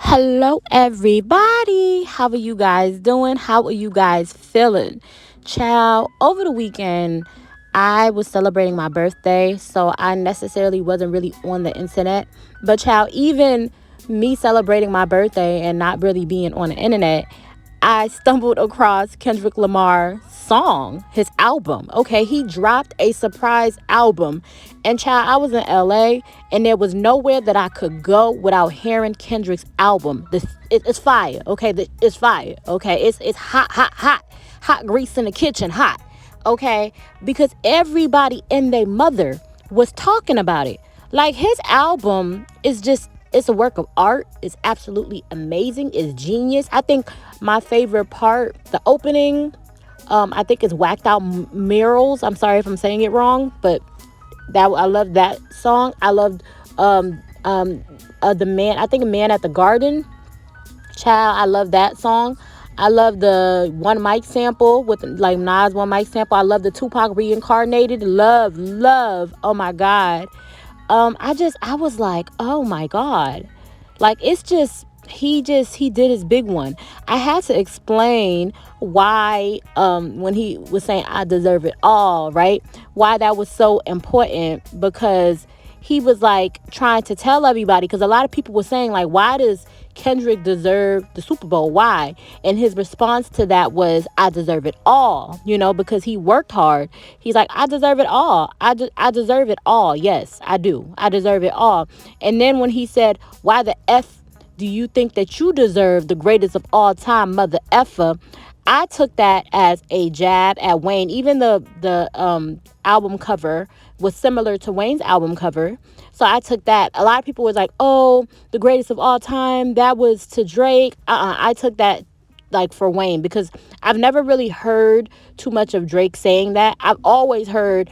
Hello, everybody. How are you guys doing? How are you guys feeling? Child, over the weekend, I was celebrating my birthday, so I necessarily wasn't really on the internet. But, child, even me celebrating my birthday and not really being on the internet, I stumbled across Kendrick Lamar's song, his album. Okay, he dropped a surprise album. And child, I was in LA and there was nowhere that I could go without hearing Kendrick's album. It's fire. Okay, it's fire. Okay, it's hot, hot, hot. Hot grease in the kitchen, hot. Okay, because everybody and their mother was talking about it. Like his album is just it's a work of art. It's absolutely amazing. It's genius. I think my favorite part, the opening, I think it's Whacked Out Murals. I'm sorry if I'm saying it wrong, but that I love that song. I loved the man. I think Man at the Garden. Child, I love that song. I love the One Mic sample with like Nas One Mic sample. I love the Tupac Reincarnated. Love, love. Oh my God. I was like, oh my God. Like it's just he did his big one. I had to explain why when he was saying I deserve it all, right? Why that was so important because he was like trying to tell everybody because a lot of people were saying like why does Kendrick deserve the Super Bowl? Why? And his response to that was I deserve it all, because he worked hard. He's like I deserve it all. I deserve it all. Yes, I do. I deserve it all. And then when he said why the F do you think that you deserve the greatest of all time, mother effer? I took that as a jab at Wayne. Even the album cover was similar to Wayne's album cover. So I took that. A lot of people was like, "Oh, the greatest of all time." That was to Drake. I took that like for Wayne because I've never really heard too much of Drake saying that. I've always heard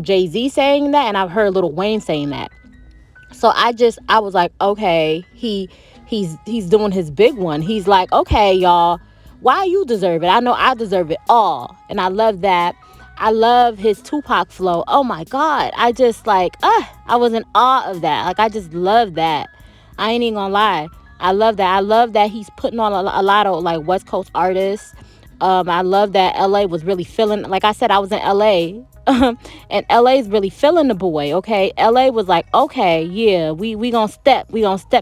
Jay-Z saying that, and I've heard Lil Wayne saying that. So I was like, okay, he's doing his big one. He's like, okay, y'all, why you deserve it? I know I deserve it all. And I love that. I love his Tupac flow. Oh my God. I just like, I was in awe of that. Like I just love that. I ain't even gonna lie. I love that. I love that he's putting on a lot of like West Coast artists. I love that LA was really feeling. Like I said, I was in LA, and LA's really feeling the boy. Okay, LA was like, okay, yeah, we gonna step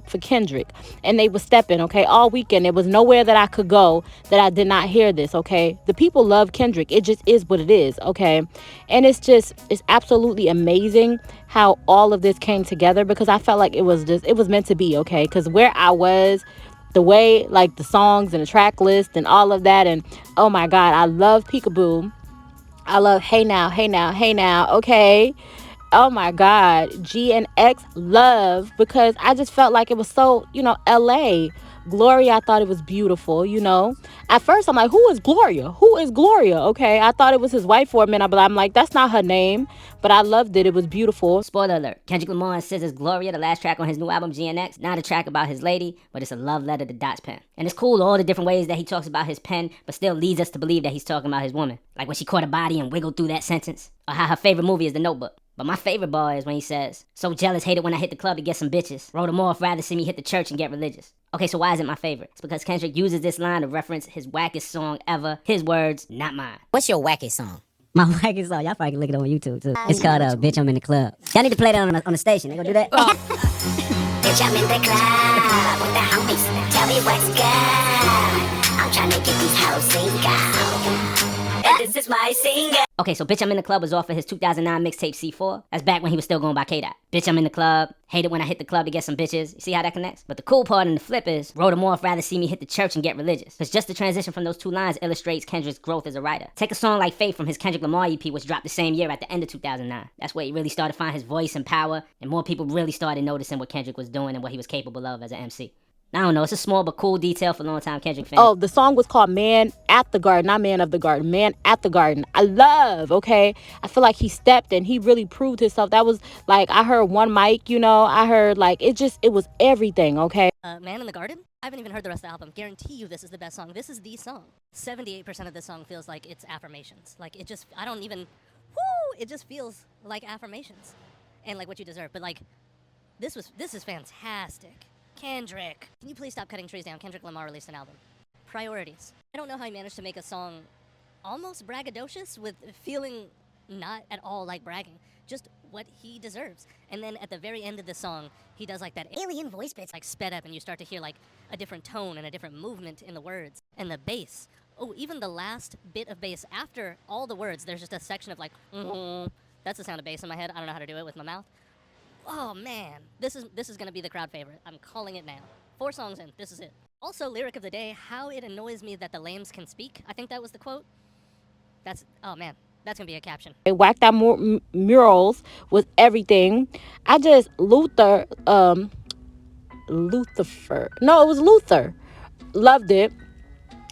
for Kendrick, and they were stepping. Okay, all weekend there was nowhere that I could go that I did not hear this. Okay, the people love Kendrick. It just is what it is. Okay, and it's absolutely amazing how all of this came together because I felt like it was meant to be. Okay, because where I was, the way like the songs and the track list and all of that, and oh my God, I love Peekaboo. I love Hey Now, Hey Now, Hey Now. Okay. Oh my God. G and X love because I just felt like it was so, LA. Gloria, I thought it was beautiful. At first, I'm like, who is Gloria? Who is Gloria? Okay. I thought it was his wife for a minute, but I'm like, that's not her name. But I loved it. It was beautiful. Spoiler alert. Kendrick Lamar and SZA's Gloria, the last track on his new album GNX, not a track about his lady, but it's a love letter to Dot's pen. And it's cool all the different ways that he talks about his pen, but still leads us to believe that he's talking about his woman. Like when she caught a body and wiggled through that sentence, or how her favorite movie is The Notebook. But my favorite bar is when he says, so jealous, hate it when I hit the club to get some bitches. Wrote them off, rather see me hit the church and get religious. Okay, so why is it my favorite? It's because Kendrick uses this line to reference his wackest song ever. His words, not mine. What's your wackest song? My wackest song, y'all probably can look it on YouTube too. It's called Bitch, I'm in the Club. Y'all need to play that on the station. They gonna do that? Bitch, I'm in the club with the homies. Tell me what's good. I'm trying to get these hoes single. And this is my single. Okay, so Bitch I'm in the Club was off of his 2009 mixtape C4. That's back when he was still going by K-Dot. Bitch I'm in the club, hate it when I hit the club to get some bitches. You see how that connects? But the cool part and the flip is, wrote him off, rather see me hit the church and get religious. Cause just the transition from those two lines illustrates Kendrick's growth as a writer. Take a song like Faith from his Kendrick Lamar EP, which dropped the same year at the end of 2009. That's where he really started to find his voice and power, and more people really started noticing what Kendrick was doing and what he was capable of as an MC. I don't know, it's a small but cool detail for longtime Kendrick fans. Oh, the song was called Man at the Garden, not Man of the Garden. Man at the Garden. I love, okay? I feel like he stepped and he really proved himself. That was like, I heard One Mic, I heard like, it was everything, okay? Man in the Garden? I haven't even heard the rest of the album. Guarantee you this is the best song. This is the song. 78% of this song feels like it's affirmations. Like it just, I don't even, it just feels like affirmations. And like what you deserve. But like, this is fantastic. Kendrick. Can you please stop cutting trees down? Kendrick Lamar released an album. Priorities. I don't know how he managed to make a song almost braggadocious with feeling not at all like bragging. Just what he deserves. And then at the very end of the song, he does like that alien voice bits like sped up, and you start to hear like a different tone and a different movement in the words. And the bass. Oh, even the last bit of bass after all the words, there's just a section of like, that's the sound of bass in my head. I don't know how to do it with my mouth. Oh man, this is gonna be the crowd favorite. I'm calling it now. 4 songs in, this is it. Also, lyric of the day, how it annoys me that the lames can speak. I think that was the quote. Oh man, that's gonna be a caption. They whacked out murals with everything. I just, Luther. No, it was Luther. Loved it.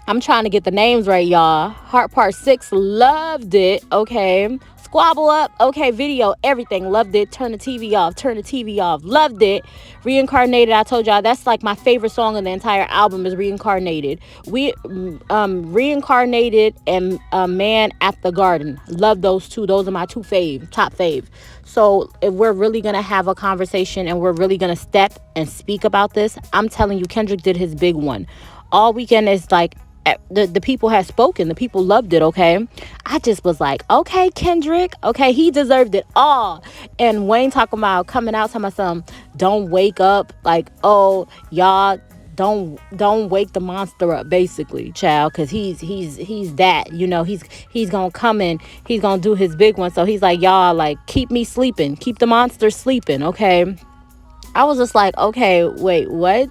I'm trying to get the names right, y'all. Heart Part 6, loved it. Okay. Squabble Up, okay. Video, everything, loved it. Turn the TV off, loved it. Reincarnated, I told y'all, that's like my favorite song on the entire album is Reincarnated. Reincarnated and Man at the Garden. Love those two. Those are my top fave. So if we're really going to have a conversation and we're really going to step and speak about this, I'm telling you, Kendrick did his big one. All weekend is like, the people have spoken. The people loved it, okay? I just was like, okay, Kendrick. Okay, he deserved it all. And Wayne talking about coming out, talking about some, don't wake up. Like, oh, y'all, don't wake the monster up, basically, child. Because he's that, you know. He's going to come in. He's going to do his big one. So he's like, y'all, like, keep me sleeping. Keep the monster sleeping, okay? I was just like, okay, wait, what?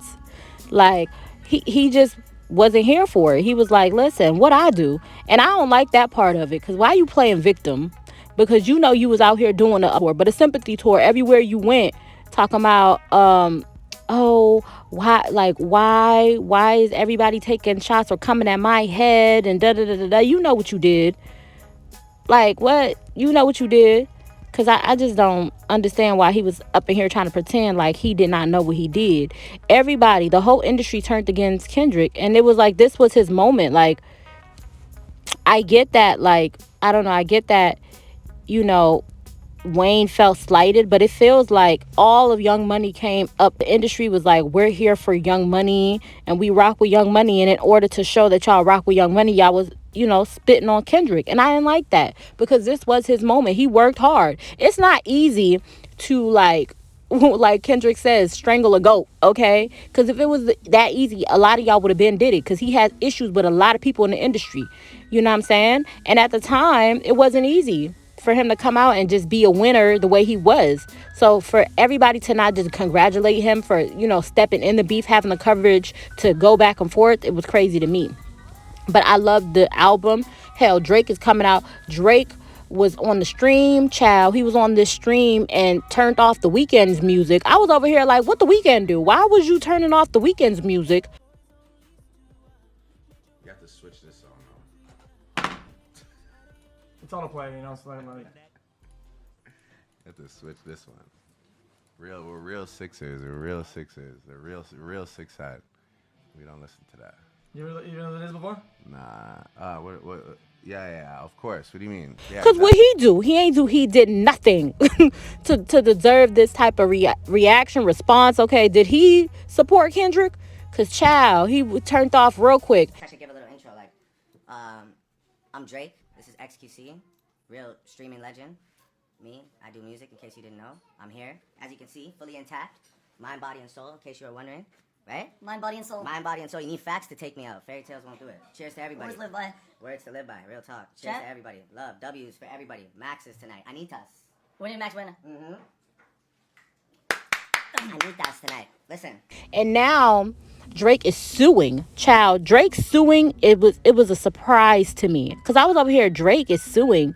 Like, he just wasn't here for it. He was like, listen, what I do. And I don't like that part of it, because why you playing victim? Because you know you was out here doing a tour, but a sympathy tour everywhere you went, talking about oh, why is everybody taking shots or coming at my head and da da da da. You know what you did. Like, what? You know what you did. Because I just don't understand why he was up in here trying to pretend like he did not know what he did. Everybody, the whole industry turned against Kendrick. And it was like, this was his moment. Like, I get that. Like, I don't know. I get that, you know, Wayne felt slighted. But it feels like all of Young Money came up. The industry was like, we're here for Young Money. And we rock with Young Money. And in order to show that y'all rock with Young Money, y'all was, you know, spitting on Kendrick. And I didn't like that, because this was his moment. He worked hard. It's not easy to, like Kendrick says, strangle a goat, okay? Because if it was that easy, a lot of y'all would have been did it, because he has issues with a lot of people in the industry. You know what I'm saying? And at the time, it wasn't easy for him to come out and just be a winner the way he was. So for everybody to not just congratulate him for, you know, stepping in the beef, having the coverage to go back and forth, it was crazy to me. But I love the album. Hell, Drake is coming out. Drake was on the stream, child. He was on this stream and turned off the Weeknd's music. I was over here like, what the Weeknd do? Why was you turning off the Weeknd's music? You have to switch this song on. It's on a play, you know, so like. You have to switch this one. We're real Sixers. We're real Sixers. They're real six side. We don't listen to that. You ever listened to this before? Nah. What? Yeah. Of course. What do you mean? Yeah. Because what he do? He did nothing to deserve this type of reaction, response. Okay, did he support Kendrick? Because, child, he turned off real quick. I should give a little intro, like, I'm Drake. This is XQC, real streaming legend. Me, I do music, in case you didn't know. I'm here, as you can see, fully intact. Mind, body, and soul, in case you were wondering. Right? Mind, body, and soul. Mind, body, and soul. You need facts to take me out. Fairy tales won't do it. Cheers to everybody. Words live by. Words to live by. Real talk. Cheers to everybody. Love. W's for everybody. Maxes tonight. Anitas. When did Max win? Anitas tonight. Listen. And now Drake is suing. Child, Drake suing. It was a surprise to me, because I was over here. Drake is suing.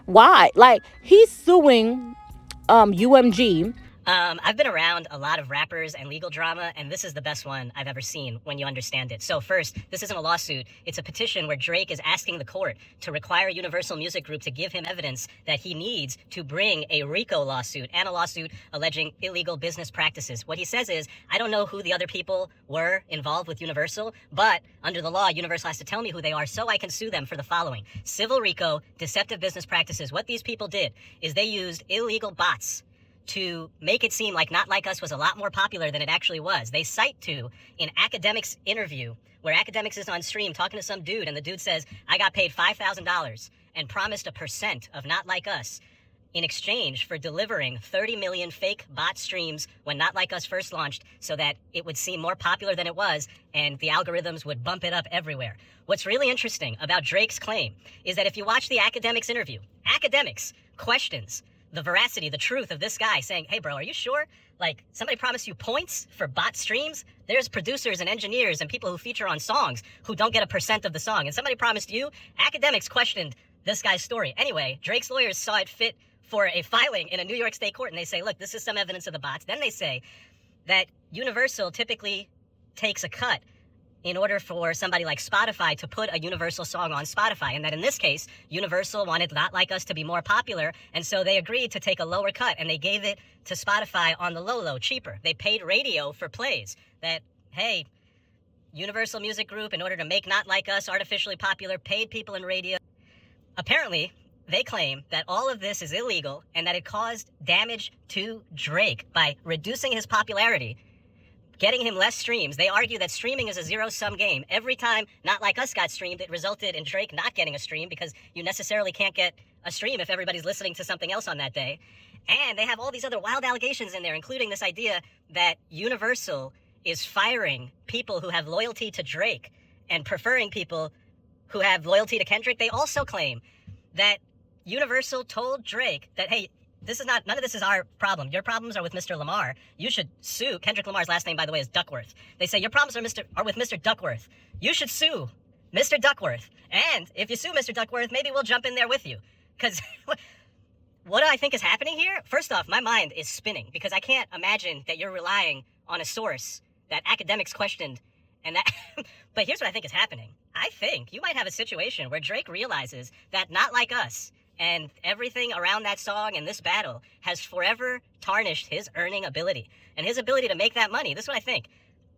Why? Like, he's suing UMG. I've been around a lot of rappers and legal drama, and this is the best one I've ever seen when you understand it. So first, this isn't a lawsuit. It's a petition where Drake is asking the court to require Universal Music Group to give him evidence that he needs to bring a RICO lawsuit and a lawsuit alleging illegal business practices. What he says is, I don't know who the other people were involved with Universal, but under the law, Universal has to tell me who they are so I can sue them for the following: civil RICO, deceptive business practices. What these people did is they used illegal bots to make it seem like Not Like Us was a lot more popular than it actually was. They cite to an Academics interview where Academics is on stream talking to some dude, and the dude says, I got paid $5,000 and promised a percent of Not Like Us in exchange for delivering 30 million fake bot streams when Not Like Us first launched so that it would seem more popular than it was and the algorithms would bump it up everywhere. What's really interesting about Drake's claim is that if you watch the Academics interview, Academics questions the veracity, the truth of this guy saying, hey, bro, are you sure? Like, somebody promised you points for bot streams? There's producers and engineers and people who feature on songs who don't get a percent of the song. And somebody promised you? Academics questioned this guy's story. Anyway, Drake's lawyers saw it fit for a filing in a New York State court, and they say, look, this is some evidence of the bots. Then they say that Universal typically takes a cut in order for somebody like Spotify to put a Universal song on Spotify, and that in this case, Universal wanted Not Like Us to be more popular, and so they agreed to take a lower cut, and they gave it to Spotify on the low, cheaper. They paid radio for plays that, hey, Universal Music Group, in order to make Not Like Us artificially popular, paid people in radio. Apparently, they claim that all of this is illegal and that it caused damage to Drake by reducing his popularity, getting him less streams. They argue that streaming is a zero-sum game. Every time Not Like Us got streamed, it resulted in Drake not getting a stream because you necessarily can't get a stream if everybody's listening to something else on that day. And they have all these other wild allegations in there, including this idea that Universal is firing people who have loyalty to Drake and preferring people who have loyalty to Kendrick. They also claim that Universal told Drake that, hey, none of this is our problem. Your problems are with Mr. Lamar. You should sue. Kendrick Lamar's last name, by the way, is Duckworth. They say your problems are with Mr. Duckworth. You should sue Mr. Duckworth. And if you sue Mr. Duckworth, maybe we'll jump in there with you. Because what do I think is happening here? First off, my mind is spinning because I can't imagine that you're relying on a source that Academics questioned. And that, but here's what I think is happening. I think you might have a situation where Drake realizes that Not Like Us and everything around that song and this battle has forever tarnished his earning ability. And his ability to make that money, this is what I think,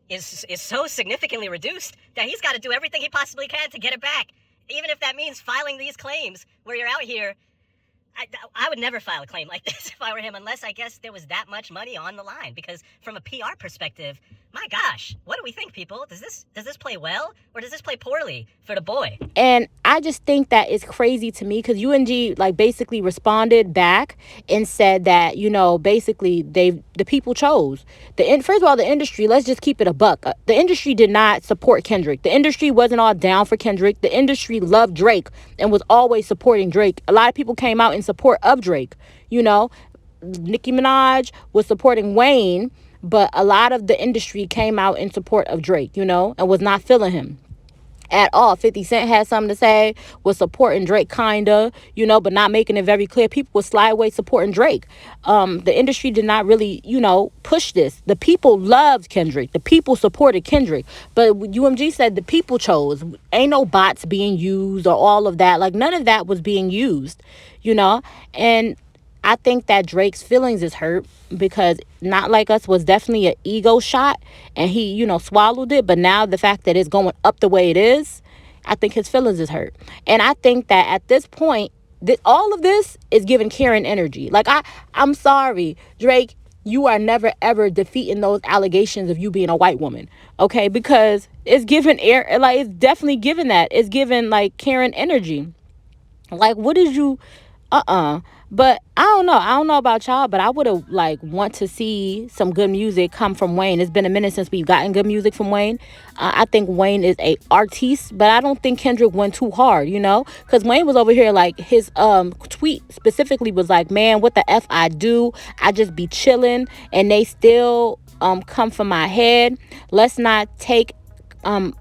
is so significantly reduced that he's got to do everything he possibly can to get it back. Even if that means filing these claims where you're out here. I would never file a claim like this if I were him, unless I guess there was that much money on the line. Because from a PR perspective, my gosh, what do we think, people? Does this play well or does this play poorly for the boy? And I just think that it's crazy to me because UNG like basically responded back and said that, you know, basically the people chose. First of all, the industry, let's just keep it a buck. The industry did not support Kendrick. The industry wasn't all down for Kendrick. The industry loved Drake and was always supporting Drake. A lot of people came out in support of Drake. You know, Nicki Minaj was supporting Wayne, but a lot of the industry came out in support of Drake, you know, and was not feeling him at all. 50 Cent had something to say, was supporting Drake kinda, you know, but not making it very clear. People would slide away supporting Drake. The industry did not really, you know, push this. The people loved Kendrick. The people supported Kendrick. But UMG said the people chose. Ain't no bots being used or all of that. Like, none of that was being used, you know. And I think that Drake's feelings is hurt because Not Like Us was definitely an ego shot and he, you know, swallowed it. But now the fact that it's going up the way it is, I think his feelings is hurt. And I think that at this point, all of this is giving Karen energy. Like, I'm sorry, Drake, you are never, ever defeating those allegations of you being a white woman. Okay? Because it's giving it's definitely giving that. It's giving, like, Karen energy. Like, what did you... But I don't know about y'all, but I would have want to see some good music come from Wayne. It's been a minute since we've gotten good music from Wayne. I think Wayne is a artiste, but I don't think Kendrick went too hard, you know, because Wayne was over here, like, his tweet specifically was like, man, what the F I do? I just be chilling and they still come for my head. Let's not take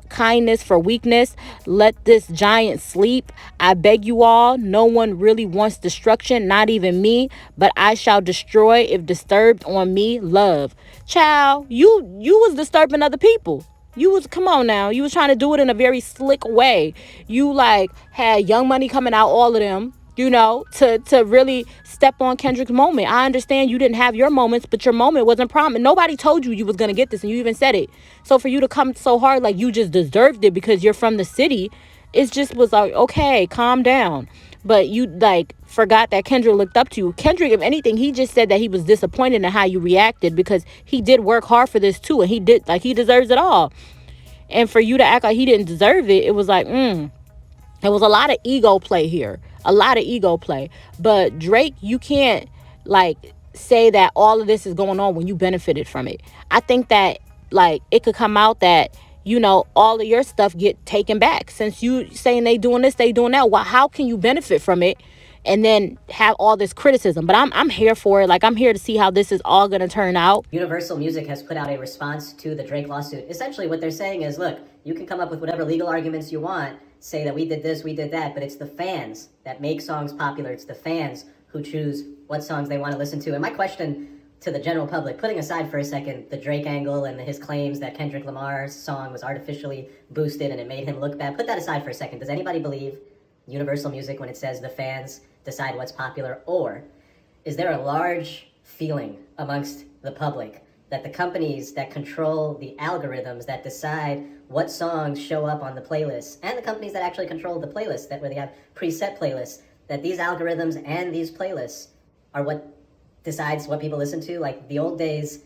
kindness for weakness. Let this giant sleep. I beg you all, no one really wants destruction, not even me, but I shall destroy if disturbed on me. Love. Child, you was disturbing other people. Come on now, you was trying to do it in a very slick way. You had Young Money coming out, all of them, you know, to really step on Kendrick's moment. I understand you didn't have your moments, but your moment wasn't promised. Nobody told you was going to get this, and you even said it. So for you to come so hard like you just deserved it because you're from the city, it just was like, okay, calm down. but you like forgot that Kendrick looked up to you. Kendrick, if anything, he just said that he was disappointed in how you reacted because he did work hard for this too, and he did, like, he deserves it all. And for you to act like he didn't deserve it, it was like, it was a lot of ego play here. A lot of ego play. But Drake, you can't like say that all of this is going on when you benefited from it. I think that like it could come out that, you know, all of your stuff get taken back. Since you saying they doing this, they doing that. Well, how can you benefit from it and then have all this criticism? But I'm here for it. Like, I'm here to see how this is all going to turn out. Universal Music has put out a response to the Drake lawsuit. Essentially what they're saying is, look, you can come up with whatever legal arguments you want, say that we did this, we did that, but it's the fans that make songs popular. It's the fans who choose what songs they want to listen to. And my question to the general public, putting aside for a second the Drake angle and his claims that Kendrick Lamar's song was artificially boosted and it made him look bad, put that aside for a second. Does anybody believe Universal Music when it says the fans decide what's popular? Or is there a large feeling amongst the public that the companies that control the algorithms that decide what songs show up on the playlists, and the companies that actually control the playlists, that where they have preset playlists, that these algorithms and these playlists are what decides what people listen to? Like the old days,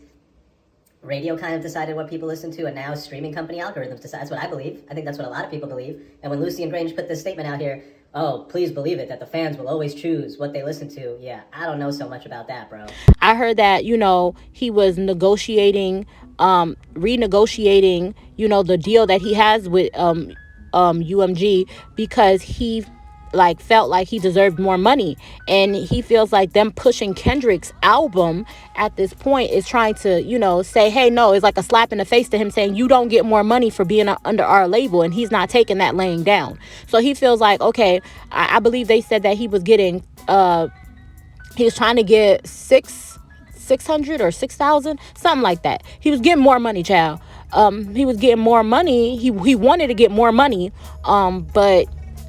radio kind of decided what people listen to, and now streaming company algorithms decide. That's what I believe. I think that's what a lot of people believe. And when Lucy and Grange put this statement out here, oh, please believe it, that the fans will always choose what they listen to. Yeah, I don't know so much about that, bro. I heard that, you know, he was negotiating, renegotiating, you know, the deal that he has with UMG because he like felt like he deserved more money, and he feels like them pushing Kendrick's album at this point is trying to, you know, say, hey, no, it's like a slap in the face to him, saying you don't get more money for being under our label, and he's not taking that laying down. So he feels like, okay, I believe they said that he was getting he was trying to get 600 or 6,000, something like that. He was getting more money, child. He was getting more money. He wanted to get more money, but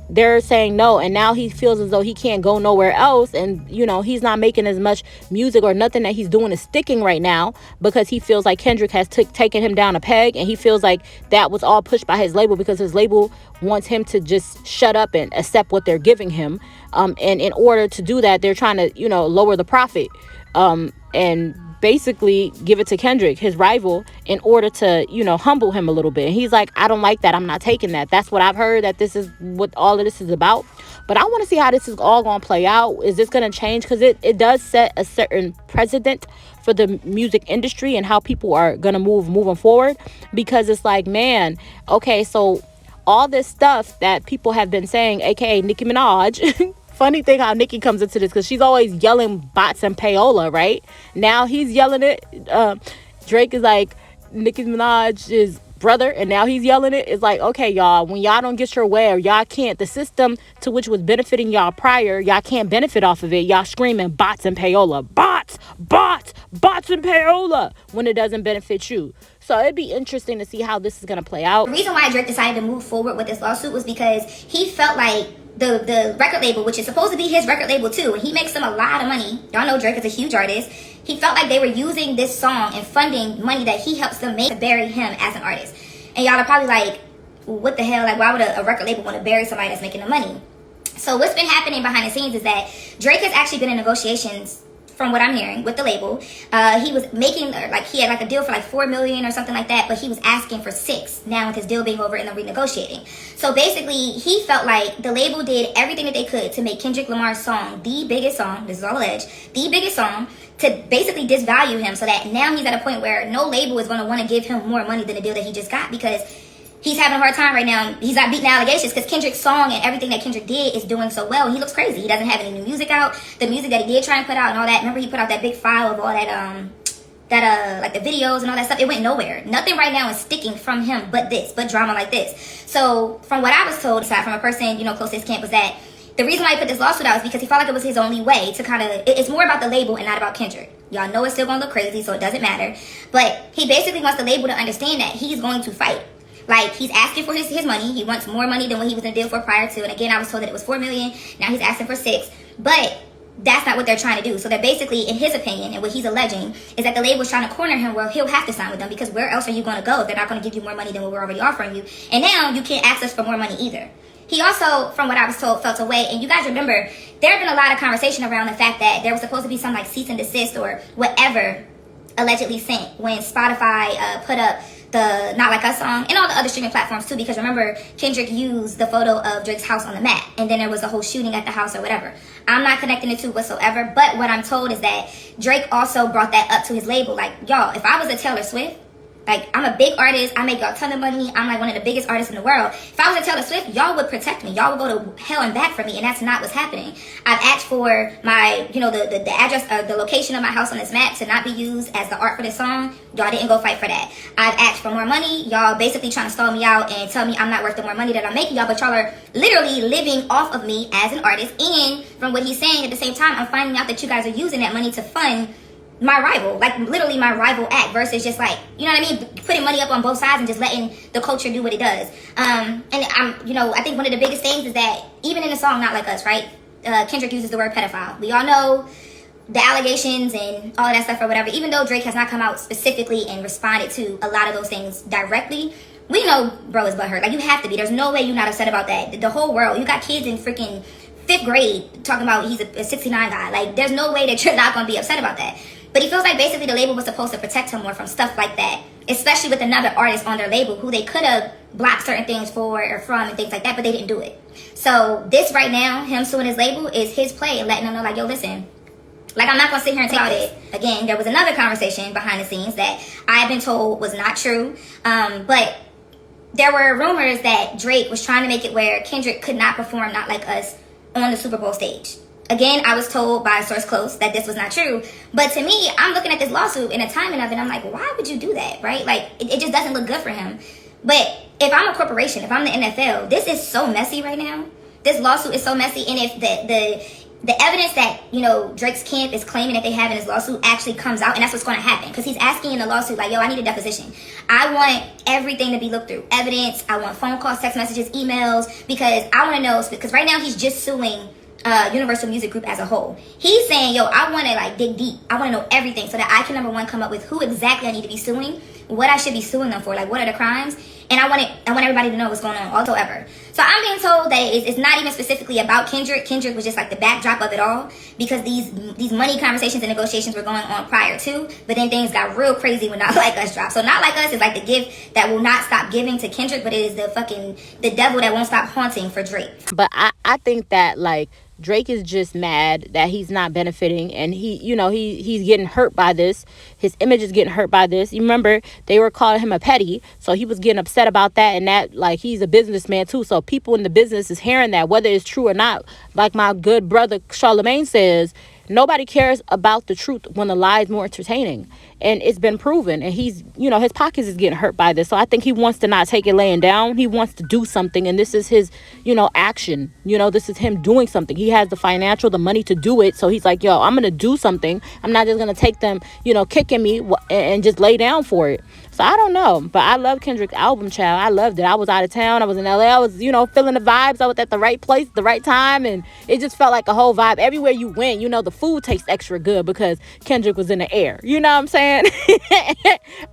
they're saying no, and now he feels as though he can't go nowhere else, and you know, he's not making as much music, or nothing that he's doing is sticking right now, because he feels like Kendrick has taken him down a peg, and he feels like that was all pushed by his label, because his label wants him to just shut up and accept what they're giving him, and in order to do that, they're trying to, you know, lower the profit, and basically give it to Kendrick, his rival, in order to, you know, humble him a little bit. And he's like, I don't like that. I'm not taking that. That's what I've heard, that this is what all of this is about. But I want to see how this is all going to play out. Is this going to change? Because it does set a certain precedent for the music industry and how people are going to moving forward. Because it's like, man, okay, so all this stuff that people have been saying, aka Nicki Minaj, funny thing how Nicki comes into this, because she's always yelling bots and payola, right? Now he's yelling it. Drake is like Nicki Minaj's brother, and now he's yelling it. It's like, okay, y'all, when y'all don't get your way, or y'all can't, the system to which was benefiting y'all prior, y'all can't benefit off of it, y'all screaming bots and payola. Bots and payola, when it doesn't benefit you. So it'd be interesting to see how this is going to play out. The reason why Drake decided to move forward with this lawsuit was because he felt like the record label, which is supposed to be his record label too, and he makes them a lot of money. Y'all know Drake is a huge artist. He felt like they were using this song and funding money that he helps them make to bury him as an artist. And y'all are probably like, what the hell? Like, why would a record label want to bury somebody that's making the money? So what's been happening behind the scenes is that Drake has actually been in negotiations, from what I'm hearing, with the label. He was making, like, he had like a deal for like 4 million or something like that, but he was asking for 6 now, with his deal being over and then renegotiating. So basically, he felt like the label did everything that they could to make Kendrick Lamar's song the biggest song, this is all alleged, the biggest song, to basically disvalue him, so that now he's at a point where no label is going to want to give him more money than the deal that he just got, because he's having a hard time right now. He's not beating allegations because Kendrick's song and everything that Kendrick did is doing so well. He looks crazy. He doesn't have any new music out. The music that he did try and put out and all that, remember he put out that big file of all that, like the videos and all that stuff, it went nowhere. Nothing right now is sticking from him but drama like this. So from what I was told, aside from a person, you know, close to his camp, was that the reason why he put this lawsuit out is because he felt like it was his only way to kind of, it's more about the label and not about Kendrick. Y'all know it's still going to look crazy, so it doesn't matter. But he basically wants the label to understand that he's going to fight. Like, he's asking for his money. He wants more money than what he was in a deal for prior to. And again, I was told that it was 4 million. Now he's asking for 6. But that's not what they're trying to do. So they're basically, in his opinion, and what he's alleging, is that the label's trying to corner him where he'll have to sign with them, because where else are you going to go if they're not going to give you more money than what we're already offering you? And now you can't ask us for more money either. He also, from what I was told, felt away. And you guys remember, there had been a lot of conversation around the fact that there was supposed to be some like cease and desist or whatever allegedly sent when Spotify put up the Not Like Us song and all the other streaming platforms too, because remember, Kendrick used the photo of Drake's house on the map, and then there was a whole shooting at the house or whatever. I'm not connecting the two whatsoever, but what I'm told is that Drake also brought that up to his label. Like, y'all, if I was a Taylor Swift, like, I'm a big artist, I make y'all a ton of money, I'm like one of the biggest artists in the world. If I was a Taylor Swift, y'all would protect me, y'all would go to hell and back for me, and that's not what's happening. I've asked for my, you know, the address, the location of my house on this map to not be used as the art for this song. Y'all didn't go fight for that. I've asked for more money, y'all basically trying to stall me out and tell me I'm not worth the more money that I'm making y'all, but y'all are literally living off of me as an artist, and from what he's saying at the same time, I'm finding out that you guys are using that money to fund my rival, like literally my rival act, versus just like, you know what I mean, putting money up on both sides and just letting the culture do what it does. And I'm, you know, I think one of the biggest things is that even in the song Not Like Us, right, Kendrick uses the word pedophile. We all know the allegations and all of that stuff or whatever. Even though Drake has not come out specifically and responded to a lot of those things directly, we know bro is butthurt. Like, you have to be. There's no way you're not upset about that. The whole world, you got kids in freaking 5th grade talking about he's a 69 guy. Like, there's no way that you're not going to be upset about that. But he feels like basically the label was supposed to protect him more from stuff like that, especially with another artist on their label who they could have blocked certain things for or from and things like that, but they didn't do it. So this right now, him suing his label, is his play and letting them know, like, yo, listen, like, I'm not going to sit here and take it. Again, there was another conversation behind the scenes that I've been told was not true, but there were rumors that Drake was trying to make it where Kendrick could not perform Not Like Us on the Super Bowl stage. Again, I was told by a source close that this was not true. But to me, I'm looking at this lawsuit and the timing of it, I'm like, why would you do that, right? Like, it just doesn't look good for him. But if I'm a corporation, if I'm the NFL, this is so messy right now. This lawsuit is so messy. And if the evidence that, you know, Drake's camp is claiming that they have in his lawsuit actually comes out, and that's what's going to happen. Because he's asking in the lawsuit, like, yo, I need a deposition. I want everything to be looked through. Evidence. I want phone calls, text messages, emails. Because I want to know, because right now he's just suing Universal Music Group as a whole. He's saying, yo, I want to like dig deep. I want to know everything so that I can, number one, come up with who exactly I need to be suing, what I should be suing them for, like what are the crimes, and I want everybody to know what's going on whatsoever. So I'm being told that it's not even specifically about Kendrick. Kendrick was just like the backdrop of it all, because these money conversations and negotiations were going on prior to, but then things got real crazy when Not Like Us dropped. So Not Like Us is like the gift that will not stop giving to Kendrick, but it is the devil that won't stop haunting for Drake. But I think that, like, Drake is just mad that he's not benefiting, and he's getting hurt by this. His image is getting hurt by this. You remember they were calling him a petty, so he was getting upset about that, and that, like, he's a businessman too, so people in the business is hearing that, whether it's true or not. Like my good brother Charlemagne says, nobody cares about the truth when the lie is more entertaining, and it's been proven. And he's, his pockets is getting hurt by this. So I think he wants to not take it laying down. He wants to do something, and this is his, action. This is him doing something. He has the money to do it. So he's like, yo, I'm gonna do something. I'm not just gonna take them, kicking me and just lay down for it. So I don't know, but I love Kendrick's album, child. I loved it. I was out of town. I was in LA. I was, feeling the vibes. I was at the right place, the right time, and it just felt like a whole vibe. Everywhere you went, the food tastes extra good because Kendrick was in the air. You know what I'm saying?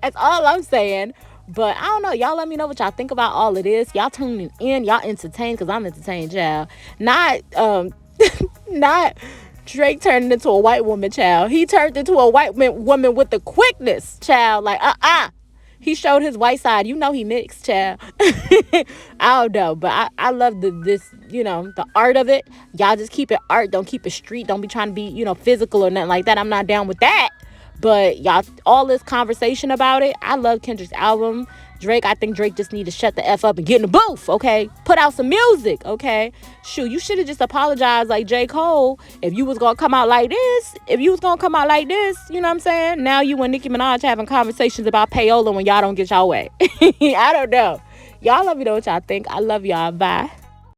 That's all I'm saying. But I don't know. Y'all let me know what y'all think about all of this. Y'all tuning in. Y'all entertained, because I'm entertained, child. Not Drake turning into a white woman, child. He turned into a white woman with the quickness, child. Like, he showed his white side. He mixed, child. I don't know, but I love the art of it. Y'all just keep it art. Don't keep it street. Don't be trying to be, physical or nothing like that. I'm not down with that. But y'all, all this conversation about it, I love Kendrick's album. Drake, I think Drake just need to shut the F up and get in the booth, okay? Put out some music, okay? Shoot, you should have just apologized like J. Cole if you was going to come out like this. If you was going to come out like this, you know what I'm saying? Now you and Nicki Minaj having conversations about payola when y'all don't get y'all way. I don't know. Y'all let me know what y'all think. I love y'all. Bye.